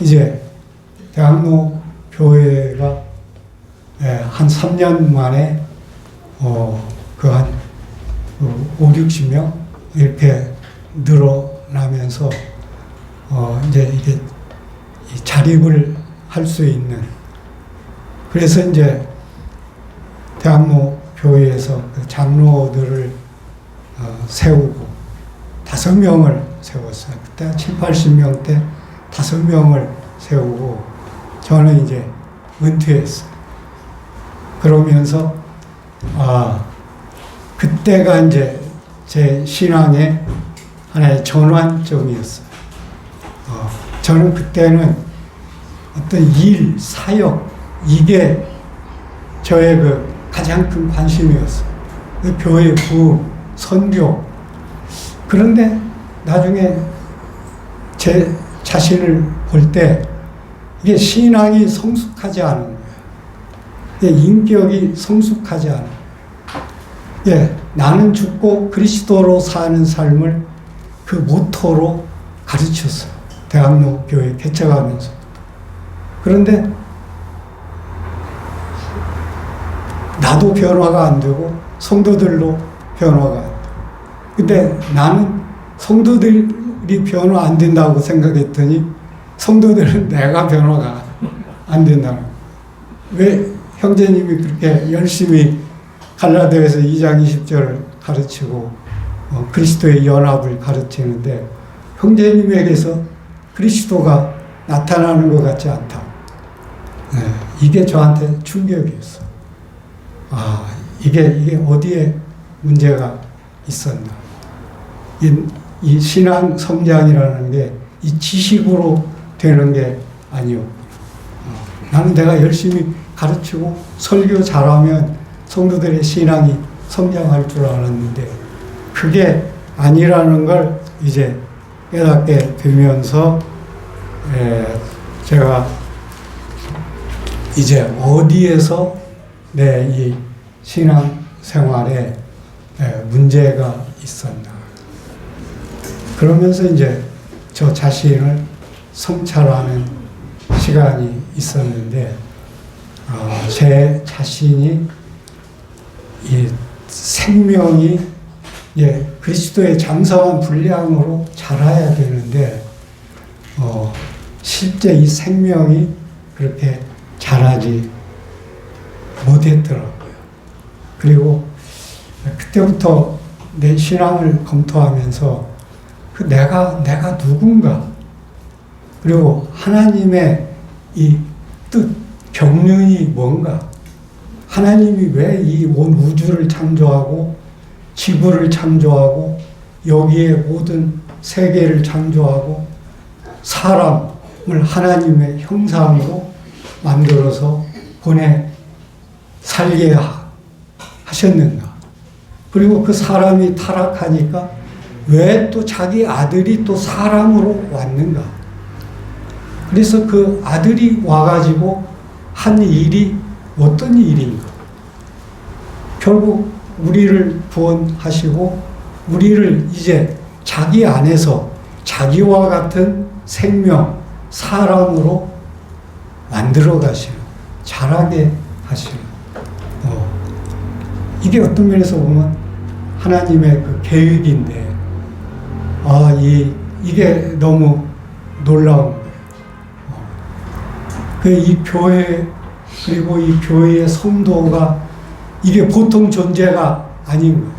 Speaker 1: 이제 대학로 교회가 한 3년 만에 한 5, 60명 이렇게 늘어나면서 이제 이게 자립을 할 수 있는, 그래서 이제 대학로 교회에서 그 장로들을 세우고 5명을 세웠어요. 그때 7, 80명 때 5명을 세우고 저는 이제 은퇴했어요. 그러면서 그때가 이제 제 신앙의 하나의 전환점이었어요. 저는 그때는 어떤 일, 사역, 이게 저의 그 가장 큰 관심이었어요. 그 교회 부흥, 선교. 그런데 나중에 제 자신을 볼 때 이게 신앙이 성숙하지 않은 거예요. 인격이 성숙하지 않은 거예요. 나는 죽고 그리스도로 사는 삶을 그 모토로 가르쳤어요. 대학로 교회 개척하면서. 그런데 나도 변화가 안 되고 성도들도 변화가 안 돼요. 근데 나는 성도들이 변화 안 된다고 생각했더니 성도들은 내가 변화가 안 된다는 거예요. 왜 형제님이 그렇게 열심히 갈라디아서 2장 20절을 가르치고 그리스도의 연합을 가르치는데 형제님에게서 그리스도가 나타나는 것 같지 않다. 이게 저한테 충격이었어. 이게 어디에 문제가 있었나. 이 신앙 성장이라는 게 이 지식으로 되는 게 아니었고, 나는 내가 열심히 가르치고 설교 잘하면 성도들의 신앙이 성장할 줄 알았는데 그게 아니라는 걸 이제 깨닫게 되면서 제가 이제 어디에서 내 이 신앙 생활에 문제가 있었나. 그러면서 이제 저 자신을 성찰하는 시간이 있었는데, 제 자신이 이 생명이 그리스도의 장성한 분량으로 자라야 되는데, 실제 이 생명이 그렇게 자라지 못했더라고요. 그리고 그때부터 내 신앙을 검토하면서 내가 누군가, 그리고 하나님의 이 뜻, 경륜이 뭔가, 하나님이 왜 이 온 우주를 창조하고 지구를 창조하고 여기에 모든 세계를 창조하고 사람을 하나님의 형상으로 만들어서 보내 살게 하셨는가. 그리고 그 사람이 타락하니까 왜 또 자기 아들이 또 사람으로 왔는가. 그래서 그 아들이 와가지고 한 일이 어떤 일인가. 결국 우리를 구원하시고 우리를 이제 자기 안에서 자기와 같은 생명, 사람으로 만들어 가시는, 자라게 하시는. 이게 어떤 면에서 보면 하나님의 그 계획인데, 이게 너무 놀라운 거예요. 이 교회, 그리고 이 교회의 성도가 이게 보통 존재가 아닌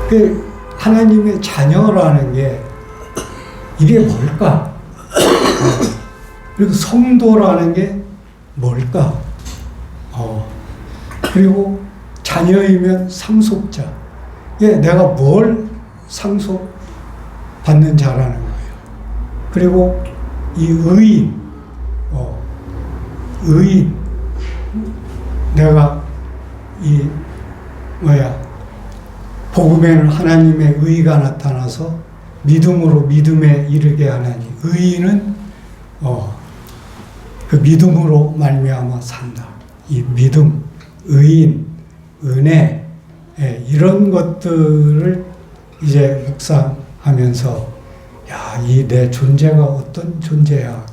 Speaker 1: 거예요. 하나님의 자녀라는 게 이게 뭘까? 그리고 성도라는 게 뭘까? 그리고 자녀이면 상속자. 내가 뭘 상속받는 자라는 거예요. 그리고 이 의인. 내가 복음에는 하나님의 의가 나타나서 믿음으로 믿음에 이르게 하나니, 의인은 그 믿음으로 말미암아 산다. 이 믿음, 의인, 은혜, 이런 것들을 이제 묵상하면서, 이 내 존재가 어떤 존재야.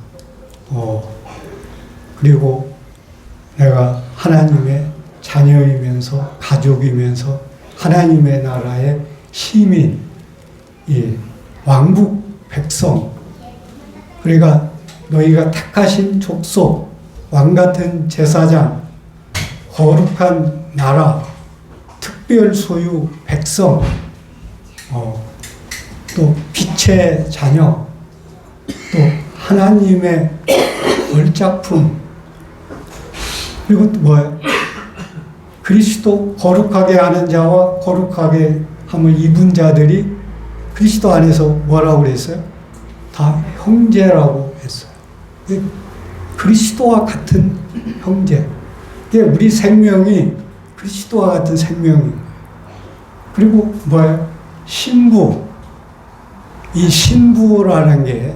Speaker 1: 그리고 내가 하나님의 자녀이면서 가족이면서 하나님의 나라의 시민, 왕국 백성, 그러니까 너희가 택하신 족속, 왕같은 제사장, 거룩한 나라, 특별 소유 백성, 또 빛의 자녀, 또 하나님의 얼작품, 그리고 또 뭐예요? 그리스도 거룩하게 하는 자와 거룩하게 함을 입은 자들이 그리스도 안에서 뭐라고 그랬어요? 다 형제라고 했어요. 그리스도와 같은 형제. 우리 생명이 그리스도와 같은 생명인 거예요. 그리고 뭐예요? 신부. 이 신부라는 게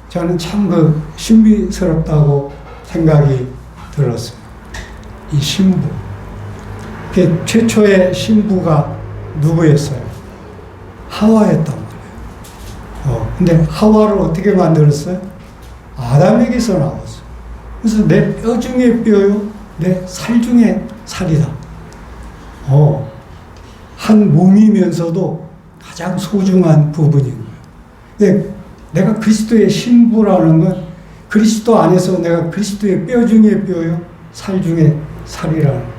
Speaker 1: 저는 참 신비스럽다고 생각이 들었어요. 이 신부. 최초의 신부가 누구였어요? 하와였단 말이에요. 근데 하와를 어떻게 만들었어요? 아담에게서 나왔어요. 그래서 내 뼈 중에 뼈요, 내 살 중에 살이다. 한 몸이면서도 가장 소중한 부분인 거예요. 내가 그리스도의 신부라는 건 그리스도 안에서 내가 그리스도의 뼈 중에 뼈요, 살 중에 살이라는.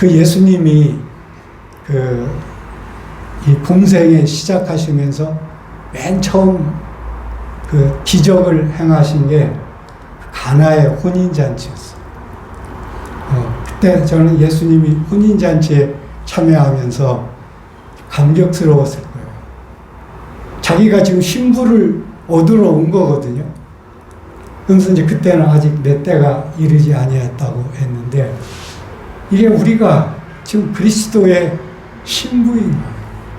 Speaker 1: 예수님이 이 공생에 시작하시면서 맨 처음 기적을 행하신 게 가나의 혼인잔치였어요. 그때 저는 예수님이 혼인잔치에 참여하면서 감격스러웠을 거예요. 자기가 지금 신부를 얻으러 온 거거든요. 그래서 이제 그때는 아직 내 때가 이르지 아니했다고 했는데, 이게 우리가 지금 그리스도의 신부인 거예요.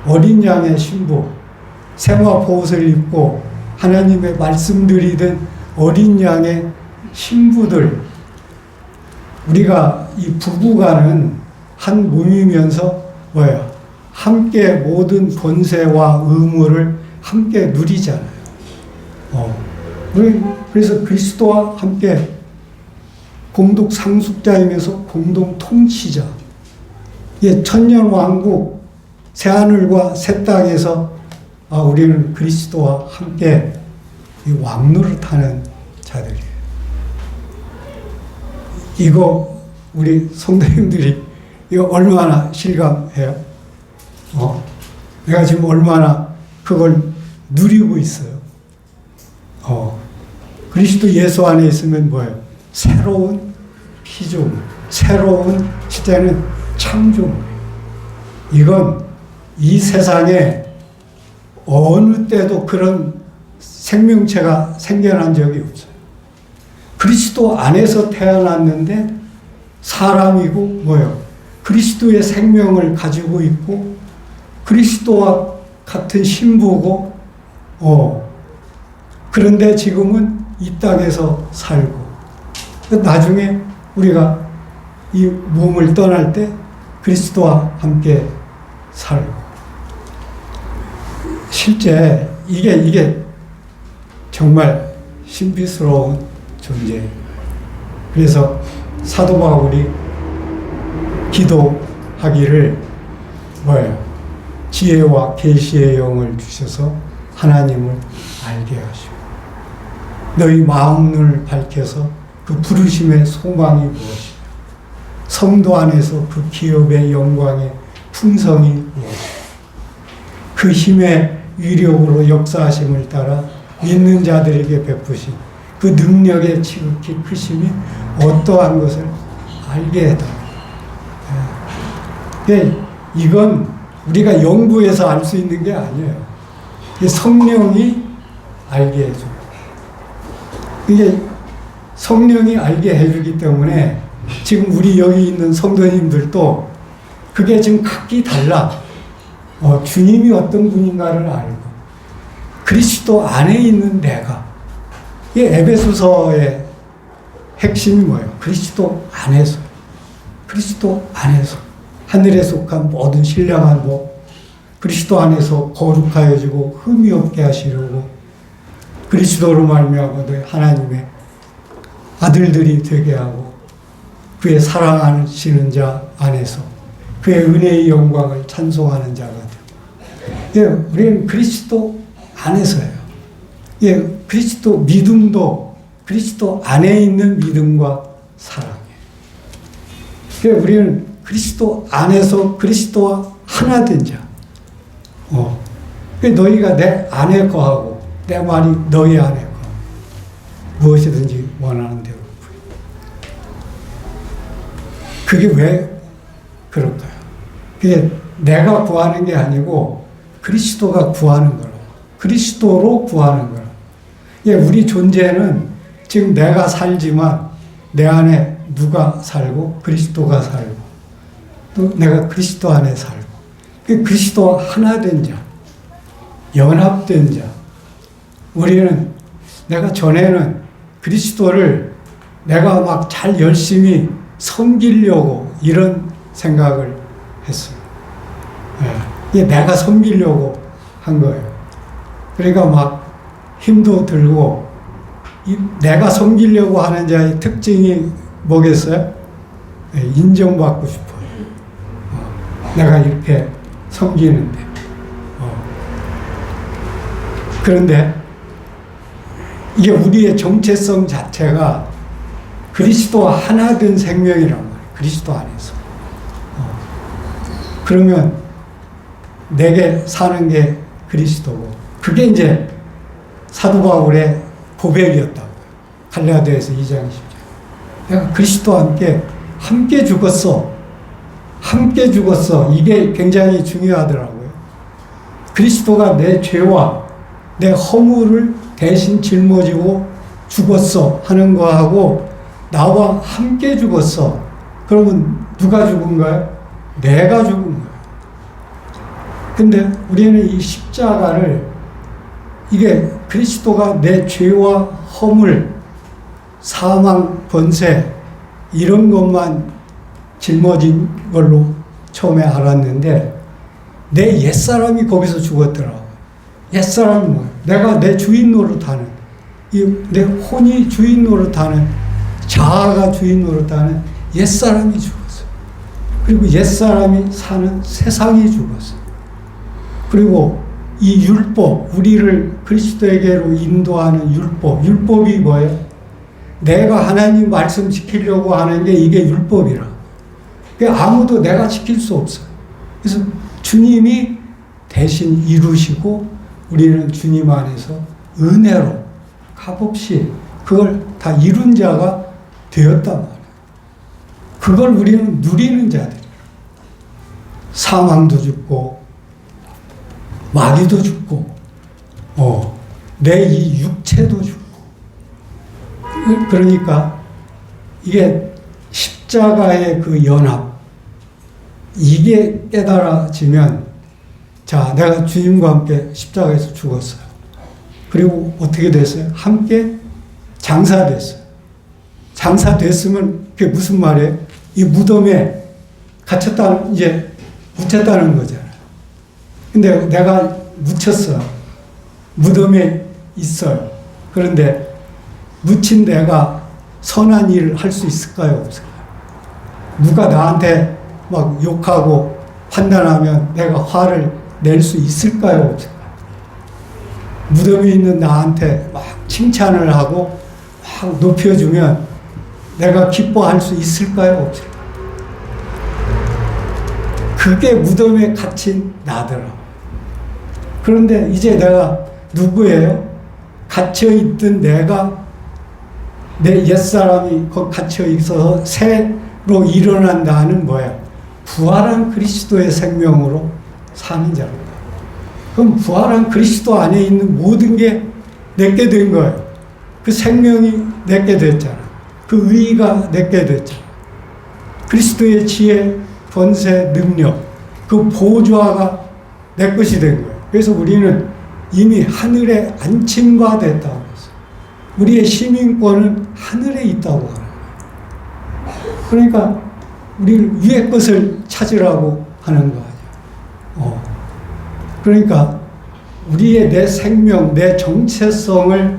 Speaker 1: 어린 양의 신부, 세마 보옷을 입고 하나님의 말씀드리던 어린 양의 신부들. 우리가 이 부부간은 한 몸이면서 뭐예요? 함께 모든 권세와 의무를 함께 누리잖아요. 그래서 그리스도와 함께 공동 상속자이면서 공동 통치자. 천년 왕국 새하늘과 새 땅에서 우리는 그리스도와 함께 이 왕노릇하는 자들이에요. 이거 우리 성도님들이 이거 얼마나 실감해요? 내가 지금 얼마나 그걸 누리고 있어요. 그리스도 예수 안에 있으면 뭐예요? 새로운 피조물, 새로운 시대는 창조물. 이건 이 세상에 어느 때도 그런 생명체가 생겨난 적이 없어요. 그리스도 안에서 태어났는데 사람이고 뭐예요? 그리스도의 생명을 가지고 있고 그리스도와 같은 신부고 그런데 지금은 이 땅에서 살고 나중에 우리가 이 몸을 떠날 때 그리스도와 함께 살고 실제 이게 정말 신비스러운 존재예요. 그래서 사도 바울이 기도하기를 뭐예요? 지혜와 계시의 영을 주셔서 하나님을 알게 하시고 너희 마음을 밝혀서 그 부르심의 소망이 무엇이며 성도 안에서 그 기업의 영광의 풍성이 무엇이며 그 힘의 위력으로 역사하심을 따라 믿는 자들에게 베푸신 그 능력의 지극히 크심이 어떠한 것을 알게 해달라. 이건 우리가 연구해서 알 수 있는 게 아니에요. 성령이 알게 해줘요. 이게 성령이 알게 해주기 때문에 지금 우리 여기 있는 성도님들도 그게 지금 각기 달라. 주님이 어떤 분인가를 알고 그리스도 안에 있는 내가 이 에베소서의 핵심이 뭐예요? 그리스도 안에서 하늘에 속한 모든 신령한 복 그리스도 안에서 거룩하여지고 흠이 없게 하시려고 그리스도로 말미암아 하나님의 아들들이 되게 하고 그의 사랑하시는 자 안에서 그의 은혜의 영광을 찬송하는 자가 되고 우리는 그리스도 안에서예요. 그리스도 믿음도 그리스도 안에 있는 믿음과 사랑이에요. 우리는 그리스도 안에서 그리스도와 하나 된 자. 너희가 내 안에 거하고 내 말이 너희 안에 거하고 무엇이든지 원하는 대로 그게 왜 그럴까요? 그게 내가 구하는 게 아니고 그리스도가 구하는 거라고. 그리스도로 구하는 거라고. 우리 존재는 지금 내가 살지만 내 안에 누가 살고 그리스도가 살고 또 내가 그리스도 안에 살고 그리스도와 하나 된 자, 연합된 자. 우리는 내가 전에는 그리스도를 내가 막 잘 열심히 섬기려고 이런 생각을 했어요. 내가 섬기려고 한 거예요. 그러니까 막 힘도 들고 내가 섬기려고 하는 자의 특징이 뭐겠어요? 인정받고 싶어요. 내가 이렇게 섬기는데. 그런데 이게 우리의 정체성 자체가 그리스도와 하나 된 생명이란 말이에요. 그리스도 안에서. 그러면 내게 사는 게 그리스도고 그게 이제 사도 바울의 고백이었다고요. 갈라디아서 2장 10절. 내가 그리스도와 함께 죽었어. 함께 죽었어. 이게 굉장히 중요하더라고요. 그리스도가 내 죄와 내 허물을 대신 짊어지고 죽었어 하는 거하고 나와 함께 죽었어. 그러면 누가 죽은 거예요? 내가 죽은 거예요. 근데 우리는 이 십자가를 이게 그리스도가 내 죄와 허물, 사망, 번세 이런 것만 짊어진 걸로 처음에 알았는데 내 옛사람이 거기서 죽었더라고. 옛사람은 뭐야? 내가 내 주인 노릇하는, 내 혼이 주인 노릇하는, 자아가 주인 노릇하는 옛사람이 죽었어. 그리고 옛사람이 사는 세상이 죽었어. 그리고 이 율법, 우리를 그리스도에게로 인도하는 율법이 뭐예요? 내가 하나님 말씀 지키려고 하는 게 이게 율법이라. 아무도 내가 지킬 수 없어. 그래서 주님이 대신 이루시고 우리는 주님 안에서 은혜로 값없이 그걸 다 이룬 자가 되었단 말이에요. 그걸 우리는 누리는 자들이에요. 사망도 죽고 마귀도 죽고 내 이 육체도 죽고. 그러니까 이게 십자가의 그 연합, 이게 깨달아지면, 자, 내가 주님과 함께 십자가에서 죽었어요. 그리고 어떻게 됐어요? 함께 장사됐어요. 장사됐으면 그게 무슨 말이에요? 이 무덤에 갇혔다는, 이제 묻혔다는 거잖아요. 근데 내가 묻혔어. 무덤에 있어요. 그런데 묻힌 내가 선한 일을 할 수 있을까요? 없을까요? 누가 나한테 막 욕하고 판단하면 내가 화를 낼 수 있을까요? 없을까요? 무덤에 있는 나한테 막 칭찬을 하고 막 높여주면 내가 기뻐할 수 있을까요? 없을까요? 그게 무덤에 갇힌 나더라. 그런데 이제 내가 누구예요? 갇혀있던 내가, 내 옛사람이 거기 갇혀있어서 새로 일어난 나는 뭐야? 부활한 그리스도의 생명으로 사는 자입니다. 그럼 부활한 그리스도 안에 있는 모든 게 내게 된 거예요. 그 생명이 내게 됐잖아. 그 의의가 내게 됐잖아. 그리스도의 지혜, 권세, 능력, 그 보좌가 내 것이 된 거예요. 그래서 우리는 이미 하늘에 안침과 됐다고 했어요. 우리의 시민권은 하늘에 있다고 하는 거예요. 그러니까 우리는 위의 것을 찾으라고 하는 거 아니에요. 그러니까 우리의 내 생명, 내 정체성을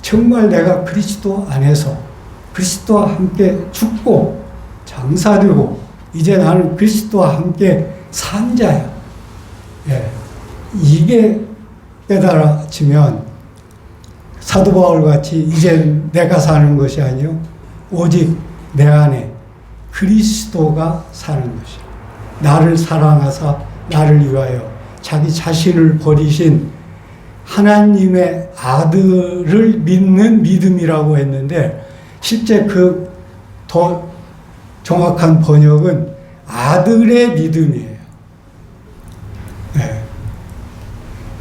Speaker 1: 정말 내가 그리스도 안에서 그리스도와 함께 죽고 장사되고 이제 나는 그리스도와 함께 산 자야. 예. 이게 깨달아지면 사도 바울 같이 이제 내가 사는 것이 아니요 오직 내 안에 그리스도가 사는 것이야. 나를 사랑하사 나를 위하여 자기 자신을 버리신 하나님의 아들을 믿는 믿음이라고 했는데 실제 그 더 정확한 번역은 아들의 믿음이에요. 네.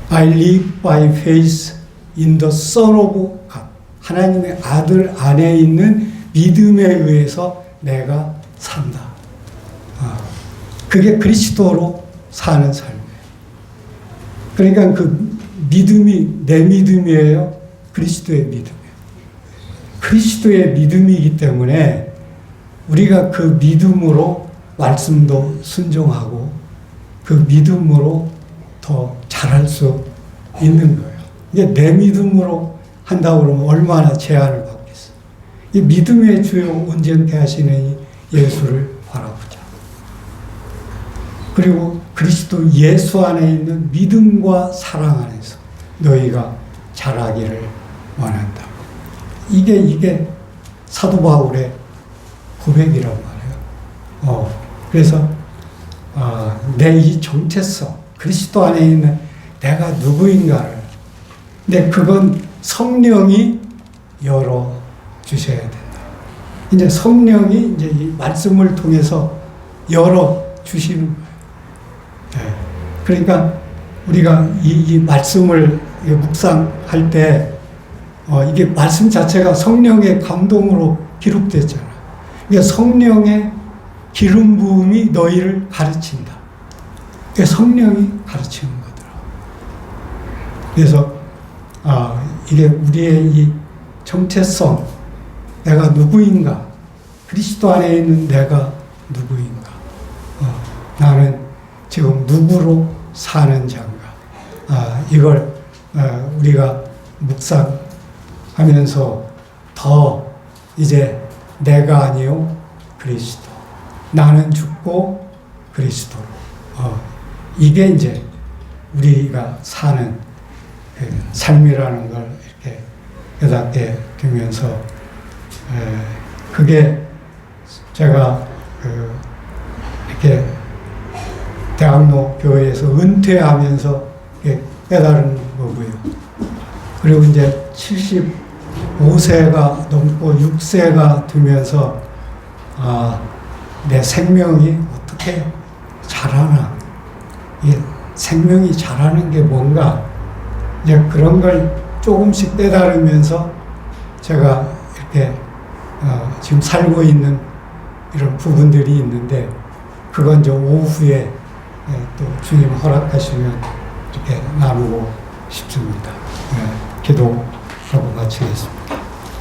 Speaker 1: I live by faith in the Son of God. 하나님의 아들 안에 있는 믿음에 의해서 내가 산다. 그게 그리스도로 사는 삶이에요. 그러니까 그 믿음이 내 믿음이에요? 그리스도의 믿음이에요. 그리스도의 믿음이기 때문에 우리가 그 믿음으로 말씀도 순종하고 그 믿음으로 더 잘할 수 있는 거예요. 이게 내 믿음으로 한다고 그러면 얼마나 제한을 받겠어요. 이 믿음의 주요 온전케 하시는 이 예수를 바라보자. 그리고 그리스도 예수 안에 있는 믿음과 사랑 안에서 너희가 자라기를 원한다. 이게 사도 바울의 고백이란 말이에요. 그래서 내 이 정체성, 그리스도 안에 있는 내가 누구인가를, 근데 그건 성령이 열어 주셔야 된다. 이제 성령이 이제 이 말씀을 통해서 열어 주시는 거예요. 네. 그러니까 우리가 이 말씀을 묵상할 때 이게 말씀 자체가 성령의 감동으로 기록됐잖아. 그러니까 성령의 기름 부음이 너희를 가르친다. 그러니까 성령이 가르치는 거더라. 그래서 이게 우리의 이 정체성, 내가 누구인가, 그리스도 안에 있는 내가 누구인가, 나는 지금 누구로 사는 자인가. 이걸 우리가 묵상하면서 더 이제 내가 아니요 그리스도, 나는 죽고 그리스도로, 이게 이제 우리가 사는 그 삶이라는 걸 이렇게 깨닫게 되면서, 그게 제가 이렇게 대학로 교회에서 은퇴하면서 깨달은 거고요. 그리고 이제 75세가 넘고 6세가 되면서 내 생명이 어떻게 자라나, 이 생명이 자라는 게 뭔가, 이제 그런 걸 조금씩 깨달으면서 제가 이렇게 지금 살고 있는 이런 부분들이 있는데, 그건 저 오후에 또 주님 허락하시면 이렇게 나누고 싶습니다. 기도하고 마치겠습니다.